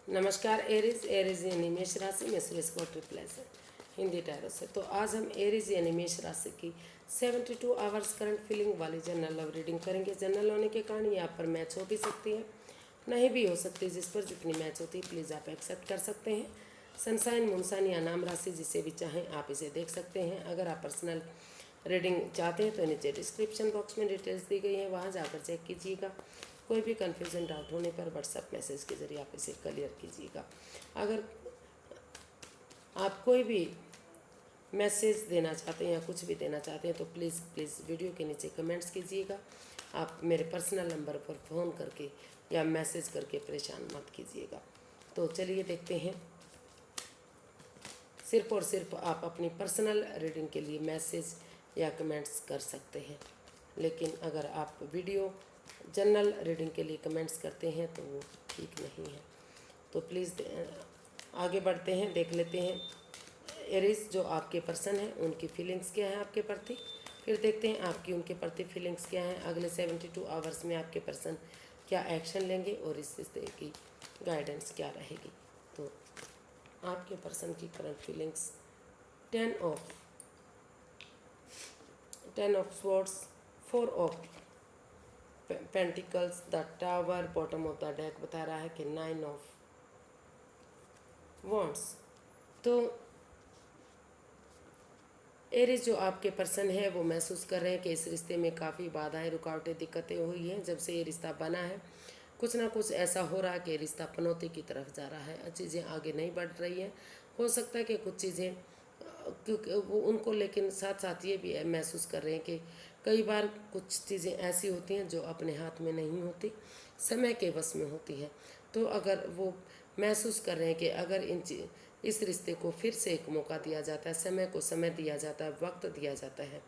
नमस्कार Aries. Aries यानी मेष राशि में सुरेश को ट्रिपल एस हिंदी टैरो से। तो आज हम एरीज यानी मेष राशि की 72 आवर्स करंट फीलिंग वाली जनरल लव रीडिंग करेंगे। जनरल होने के कारण यहाँ पर मैच हो भी सकती है, नहीं भी हो सकती। जिस पर जितनी मैच होती है प्लीज़ आप एक्सेप्ट कर सकते हैं। सनसाइन मुनसाइन या नाम राशि जिसे भी चाहें आप इसे देख सकते हैं। अगर आप पर्सनल रीडिंग चाहते हैं तो नीचे डिस्क्रिप्शन बॉक्स में डिटेल्स दी गई है, वहाँ जाकर चेक कीजिएगा। कोई भी कन्फ्यूजन डाउट होने पर व्हाट्सएप मैसेज के जरिए आप इसे क्लियर कीजिएगा। अगर आप कोई भी मैसेज देना चाहते हैं या कुछ भी देना चाहते हैं तो प्लीज़ वीडियो के नीचे कमेंट्स कीजिएगा। आप मेरे पर्सनल नंबर पर फ़ोन करके या मैसेज करके परेशान मत कीजिएगा। तो चलिए देखते हैं। सिर्फ और सिर्फ आप अपनी पर्सनल रीडिंग के लिए मैसेज या कमेंट्स कर सकते हैं, लेकिन अगर आप वीडियो जनरल रीडिंग के लिए कमेंट्स करते हैं तो वो ठीक नहीं है। तो प्लीज़ आगे बढ़ते हैं, देख लेते हैं एरीज जो आपके पर्सन हैं उनकी फीलिंग्स क्या है आपके प्रति। फिर देखते हैं आपकी उनके प्रति फीलिंग्स क्या हैं। अगले 72 आवर्स में आपके पर्सन क्या एक्शन लेंगे और इस तरह की गाइडेंस क्या रहेगी। तो आपके पर्सन की current feelings 10 of swords, 4 of pentacles, the tower, bottom of the deck बता रहा है कि 9 ऑफ वॉन्ड्स। तो एरीज जो आपके पर्सन है वो महसूस कर रहे हैं कि इस रिश्ते में काफ़ी बाधाएं, रुकावटें, दिक्कतें हुई हैं। जब से ये रिश्ता बना है कुछ ना कुछ ऐसा हो रहा है कि रिश्ता पनौती की तरफ जा रहा है, चीज़ें आगे नहीं बढ़ रही हैं। हो सकता है कि कुछ चीज़ें क्योंकि वो उनको, लेकिन साथ साथ ये भी महसूस कर रहे हैं कि कई बार कुछ चीज़ें ऐसी होती हैं जो अपने हाथ में नहीं होती, समय के वश में होती हैं। तो अगर वो महसूस कर रहे हैं कि अगर इस रिश्ते को फिर से एक मौका दिया जाता है, समय को समय दिया जाता है, वक्त दिया जाता है,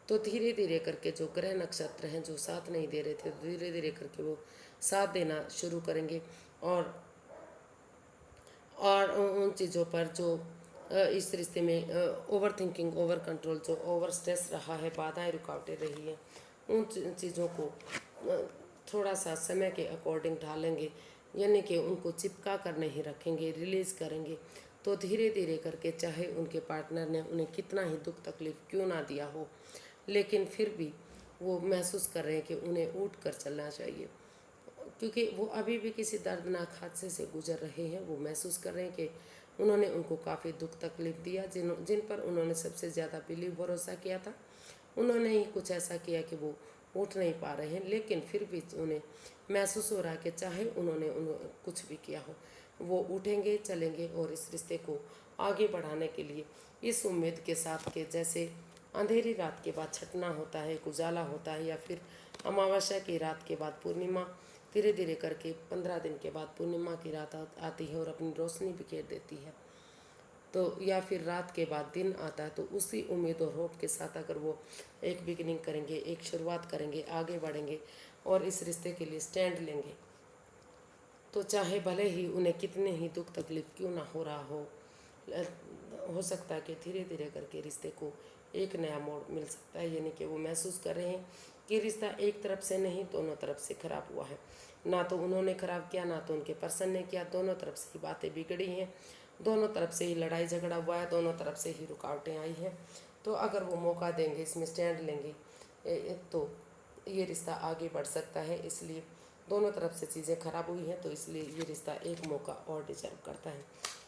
तो धीरे धीरे करके जो ग्रह नक्षत्र हैं जो साथ नहीं दे रहे थे, धीरे धीरे करके वो साथ देना शुरू करेंगे। और उन चीज़ों पर जो इस रिश्ते में ओवर थिंकिंग, ओवर कंट्रोल, जो ओवर स्ट्रेस रहा है, बाधाएं रुकावटें रही हैं, उन चीज़ों को थोड़ा सा समय के अकॉर्डिंग ढालेंगे, यानी कि उनको चिपका कर नहीं रखेंगे, रिलीज़ करेंगे। तो धीरे धीरे करके चाहे उनके पार्टनर ने उन्हें कितना ही दुख तकलीफ क्यों ना दिया हो, लेकिन फिर भी वो महसूस कर रहे हैं कि उन्हें उठ कर चलना चाहिए, क्योंकि वो अभी भी किसी दर्दनाक हादसे से गुजर रहे हैं। वो महसूस कर रहे हैं कि उन्होंने उनको काफ़ी दुख तकलीफ दिया, जिन पर उन्होंने सबसे ज़्यादा बिलीव भरोसा किया था, उन्होंने ही कुछ ऐसा किया कि वो उठ नहीं पा रहे हैं। लेकिन फिर भी उन्हें महसूस हो रहा है कि चाहे उन्होंने कुछ भी किया हो, वो उठेंगे, चलेंगे और इस रिश्ते को आगे बढ़ाने के लिए इस उम्मीद के साथ कि जैसे अंधेरी रात के बाद छटना होता है, एक उजाला होता है, या फिर अमावस्या की रात के बाद पूर्णिमा, धीरे धीरे करके 15 दिन के बाद पूर्णिमा की रात आती है और अपनी रोशनी बिखेर देती है। तो या फिर रात के बाद दिन आता है, तो उसी उम्मीद और होप के साथ अगर वो एक बिगिनिंग करेंगे, एक शुरुआत करेंगे, आगे बढ़ेंगे और इस रिश्ते के लिए स्टैंड लेंगे, तो चाहे भले ही उन्हें कितने ही दुख तकलीफ क्यों ना हो रहा हो सकता है कि धीरे धीरे करके रिश्ते को एक नया मोड़ मिल सकता है। यानी कि वो महसूस कर रहे हैं कि रिश्ता एक तरफ से नहीं, दोनों तरफ से खराब हुआ है। ना तो उन्होंने खराब किया, ना तो उनके पर्सन ने किया, दोनों तरफ से ही बातें बिगड़ी हैं, दोनों तरफ से ही लड़ाई झगड़ा हुआ है, दोनों तरफ से ही रुकावटें आई हैं। तो अगर वो मौका देंगे, इसमें स्टैंड लेंगे, तो ये रिश्ता आगे बढ़ सकता है। इसलिए दोनों तरफ से चीज़ें खराब हुई हैं, तो इसलिए ये रिश्ता एक मौका और डिजर्व करता है।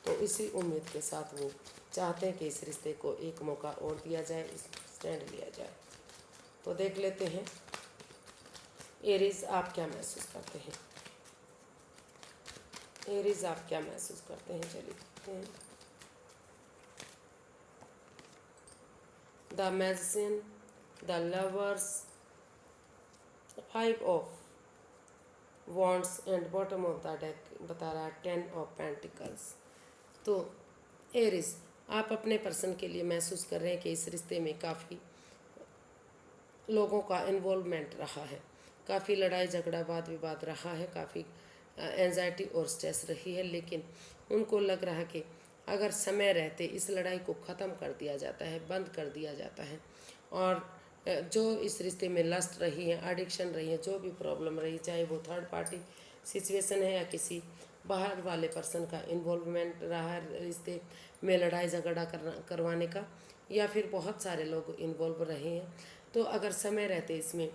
तो इसी उम्मीद के साथ वो चाहते हैं कि इस रिश्ते को एक मौका और दिया जाए, स्टैंड लिया जाए। तो देख लेते हैं एरीज आप क्या महसूस करते हैं। एरीज आप क्या महसूस करते हैं, चलिए देखते हैं। The magician, the lovers, 5 of wands and bottom of the deck बता रहा है 10 ऑफ पेंटिकल्स। तो एरीज आप अपने पर्सन के लिए महसूस कर रहे हैं कि इस रिश्ते में काफ़ी लोगों का इन्वॉल्वमेंट रहा है, काफ़ी लड़ाई झगड़ा वाद विवाद रहा है, काफ़ी एंजाइटी और स्ट्रेस रही है। लेकिन उनको लग रहा है कि अगर समय रहते इस लड़ाई को ख़त्म कर दिया जाता है, बंद कर दिया जाता है, और जो इस रिश्ते में लस्ट रही है, एडिक्शन रही है, जो भी प्रॉब्लम रही, चाहे वो थर्ड पार्टी सिचुएशन है या किसी बाहर वाले पर्सन का इन्वॉल्वमेंट रहा है रिश्ते में लड़ाई झगड़ा करवाने का, या फिर बहुत सारे लोग इन्वॉल्व रहे हैं। तो अगर समय रहते इसमें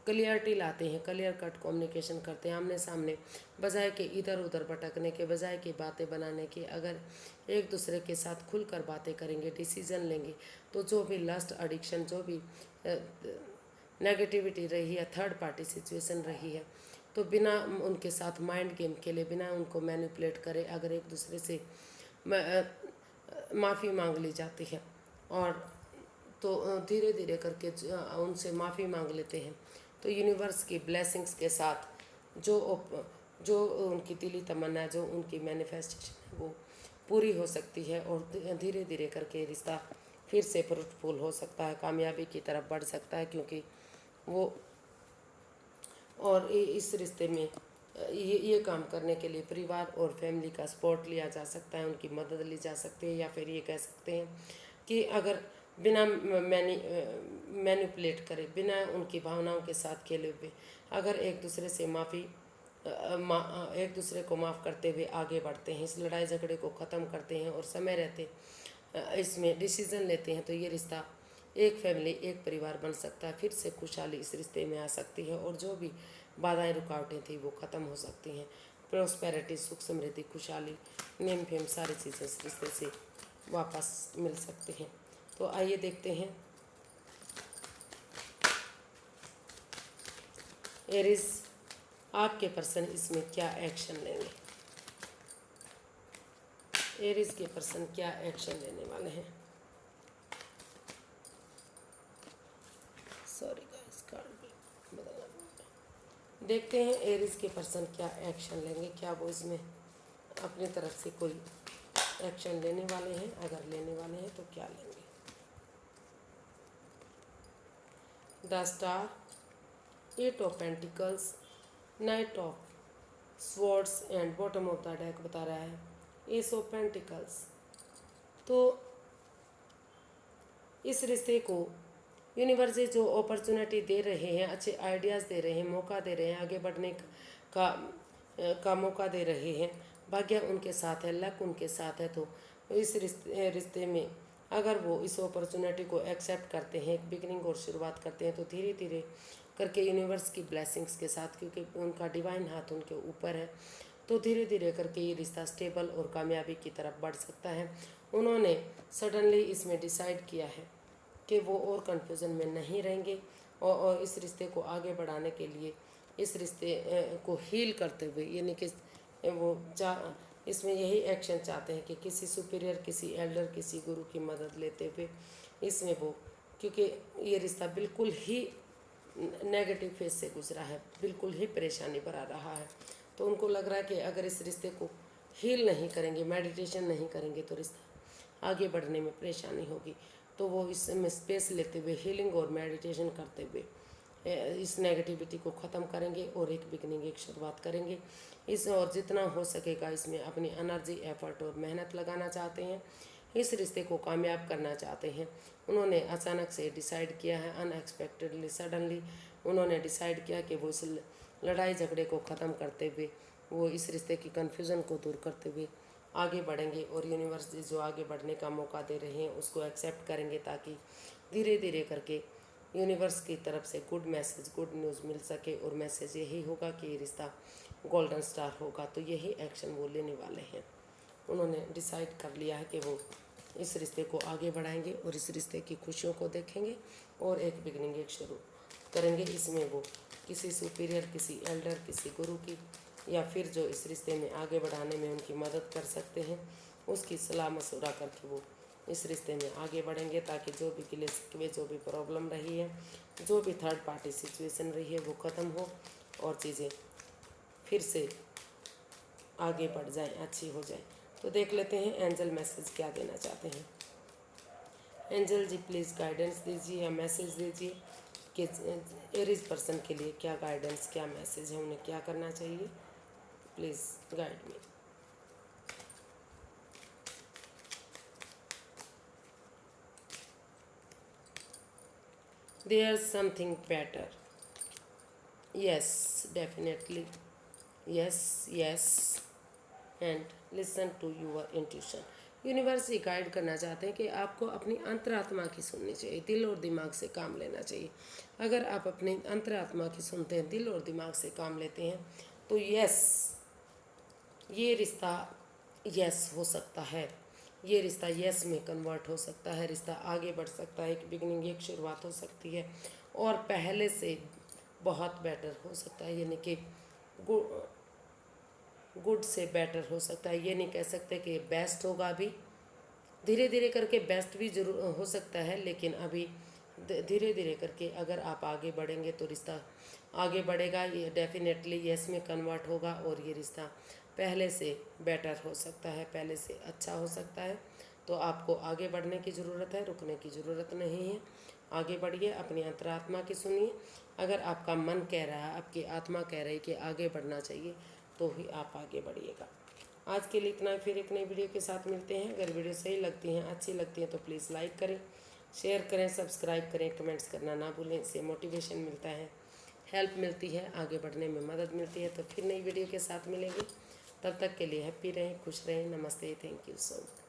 क्लियरिटी लाते हैं, क्लियर कट कम्युनिकेशन करते हैं आमने सामने, बजाय के इधर उधर भटकने के, बजाय के बातें बनाने के, अगर एक दूसरे के साथ खुलकर बातें करेंगे, डिसीजन लेंगे, तो जो भी लस्ट एडिक्शन, जो भी नेगेटिविटी रही है, थर्ड पार्टी सिचुएशन रही है, तो बिना उनके साथ माइंड गेम खेले, बिना उनको मैनिपुलेट करे, अगर एक दूसरे से माफ़ी मांग ली जाती है, और तो धीरे धीरे करके उनसे माफ़ी मांग लेते हैं, तो यूनिवर्स की ब्लेसिंग्स के साथ जो उनकी दिली तमन्ना, जो उनकी मैनिफेस्टेशन है, वो पूरी हो सकती है, और धीरे धीरे करके रिश्ता फिर से फ्रूटफुल हो सकता है, कामयाबी की तरफ बढ़ सकता है। क्योंकि वो और इस रिश्ते में ये काम करने के लिए परिवार और फैमिली का सपोर्ट लिया जा सकता है, उनकी मदद ली जा सकती है, या फिर ये कह सकते हैं कि अगर बिना मैनिपुलेट करे, बिना उनकी भावनाओं के साथ खेले हुए, अगर एक दूसरे से एक दूसरे को माफ़ करते हुए आगे बढ़ते हैं, इस लड़ाई झगड़े को ख़त्म करते हैं, और समय रहते इसमें डिसीज़न लेते हैं, तो ये रिश्ता एक फैमिली, एक परिवार बन सकता है। फिर से खुशहाली इस रिश्ते में आ सकती है, और जो भी बाधाएं रुकावटें थी वो ख़त्म हो सकती हैं। प्रोस्पेरिटी, सुख समृद्धि, खुशहाली, नेम फेम, सारी चीज़ें इस रिश्ते से वापस मिल सकती हैं। तो आइए देखते हैं एरिस, आपके पर्सन इसमें क्या एक्शन लेंगे। एरिस के पर्सन क्या एक्शन लेने वाले हैं। सॉरी गाइस, कार्ड बदलना पड़ेगा। देखते हैं एरिस के पर्सन क्या एक्शन लेंगे, क्या वो इसमें अपनी तरफ से कोई एक्शन लेने वाले हैं, अगर लेने वाले हैं तो क्या लेंगे। The star, eight of pentacles, knight of swords and bottom of the deck बता रहा है एस ऑफ पेंटिकल्स। तो इस रिश्ते को यूनिवर्स जो अपॉर्चुनिटी दे रहे हैं, अच्छे आइडियाज़ दे रहे हैं, मौका दे रहे हैं, आगे बढ़ने का मौका दे रहे हैं, भाग्य उनके साथ है, लक उनके साथ है। तो इस रिश्ते में अगर वो इस अपॉर्चुनिटी को एक्सेप्ट करते हैं, एक बिगनिंग और शुरुआत करते हैं, तो धीरे धीरे करके यूनिवर्स की ब्लेसिंग्स के साथ, क्योंकि उनका डिवाइन हाथ उनके ऊपर है, तो धीरे धीरे करके ये रिश्ता स्टेबल और कामयाबी की तरफ बढ़ सकता है। उन्होंने सडनली इसमें डिसाइड किया है कि वो और कन्फ्यूज़न में नहीं रहेंगे, और इस रिश्ते को आगे बढ़ाने के लिए, इस रिश्ते को हील करते हुए, यानी कि वो इसमें यही एक्शन चाहते हैं कि किसी सुपीरियर, किसी एल्डर, किसी गुरु की मदद लेते हुए इसमें वो, क्योंकि ये रिश्ता बिल्कुल ही नेगेटिव फेज से गुजरा है, बिल्कुल ही परेशानी भरा रहा है, तो उनको लग रहा है कि अगर इस रिश्ते को हील नहीं करेंगे, मेडिटेशन नहीं करेंगे, तो रिश्ता आगे बढ़ने में परेशानी होगी। तो वो इसमें स्पेस लेते हुए, हीलिंग और मेडिटेशन करते हुए इस नेगेटिविटी को ख़त्म करेंगे, और एक बिगनिंग, एक शुरुआत करेंगे इस, और जितना हो सकेगा इसमें अपनी एनर्जी, एफर्ट और मेहनत लगाना चाहते हैं, इस रिश्ते को कामयाब करना चाहते हैं। उन्होंने अचानक से डिसाइड किया है, अनएक्सपेक्टेडली, सडनली उन्होंने डिसाइड किया कि वो इस लड़ाई झगड़े को ख़त्म करते हुए, वो इस रिश्ते की कन्फ्यूज़न को दूर करते हुए आगे बढ़ेंगे, और यूनिवर्स जो आगे बढ़ने का मौका दे रहे हैं उसको एक्सेप्ट करेंगे, ताकि धीरे धीरे करके यूनिवर्स की तरफ से गुड मैसेज, गुड न्यूज़ मिल सके। और मैसेज यही होगा कि ये रिश्ता गोल्डन स्टार होगा। तो यही एक्शन वो लेने वाले हैं। उन्होंने डिसाइड कर लिया है कि वो इस रिश्ते को आगे बढ़ाएंगे, और इस रिश्ते की खुशियों को देखेंगे, और एक बिगनिंग, एक शुरू करेंगे। इसमें वो किसी सुपीरियर, किसी एल्डर, किसी गुरु की, या फिर जो इस रिश्ते में आगे बढ़ाने में उनकी मदद कर सकते हैं, उसकी सलाह मशवरा करके वो इस रिश्ते में आगे बढ़ेंगे, ताकि जो भी गिले शिकवे, जो भी प्रॉब्लम रही है, जो भी थर्ड पार्टी सिचुएशन रही है, वो ख़त्म हो, और चीज़ें फिर से आगे बढ़ जाएं, अच्छी हो जाए। तो देख लेते हैं एंजल मैसेज क्या देना चाहते हैं। एंजल जी प्लीज़ गाइडेंस दीजिए, या मैसेज दीजिए कि एरीज पर्सन के लिए क्या गाइडेंस, क्या मैसेज है, उन्हें क्या करना चाहिए। Please guide me. There's something better. Yes, definitely. Yes, yes. And listen to your intuition. Universe ये गाइड करना चाहते हैं कि आपको अपनी अंतरात्मा की सुननी चाहिए, दिल और दिमाग से काम लेना चाहिए। अगर आप अपनी अंतरात्मा की सुनते हैं, दिल और दिमाग से काम लेते हैं, तो यस, ये रिश्ता यस हो सकता है, ये रिश्ता यस में कन्वर्ट हो सकता है, रिश्ता आगे बढ़ सकता है, एक बिगनिंग, एक शुरुआत हो सकती है और पहले से बहुत बेटर हो सकता है। यानी कि गुड से बेटर हो सकता है। ये नहीं कह सकते कि बेस्ट होगा, अभी धीरे धीरे करके बेस्ट भी जरूर हो सकता है, लेकिन अभी धीरे धीरे करके अगर आप आगे बढ़ेंगे तो रिश्ता आगे बढ़ेगा, ये डेफिनेटली यस में कन्वर्ट होगा और ये रिश्ता पहले से बेटर हो सकता है, पहले से अच्छा हो सकता है। तो आपको आगे बढ़ने की ज़रूरत है, रुकने की ज़रूरत नहीं है। आगे बढ़िए, अपनी अंतरात्मा की सुनिए। अगर आपका मन कह रहा है, आपकी आत्मा कह रही है कि आगे बढ़ना चाहिए, तो ही आप आगे बढ़िएगा। आज के लिए इतना ही, फिर एक नई वीडियो के साथ मिलते हैं। अगर वीडियो सही लगती हैं, अच्छी लगती हैं तो प्लीज़ लाइक करें, शेयर करें, सब्सक्राइब करें, कमेंट्स करना ना भूलें। इससे मोटिवेशन मिलता है, हेल्प मिलती है, आगे बढ़ने में मदद मिलती है। तो फिर नई वीडियो के साथ मिलेंगे, तब तक के लिए हैप्पी रहें, खुश रहें। नमस्ते, थैंक यू सो मच।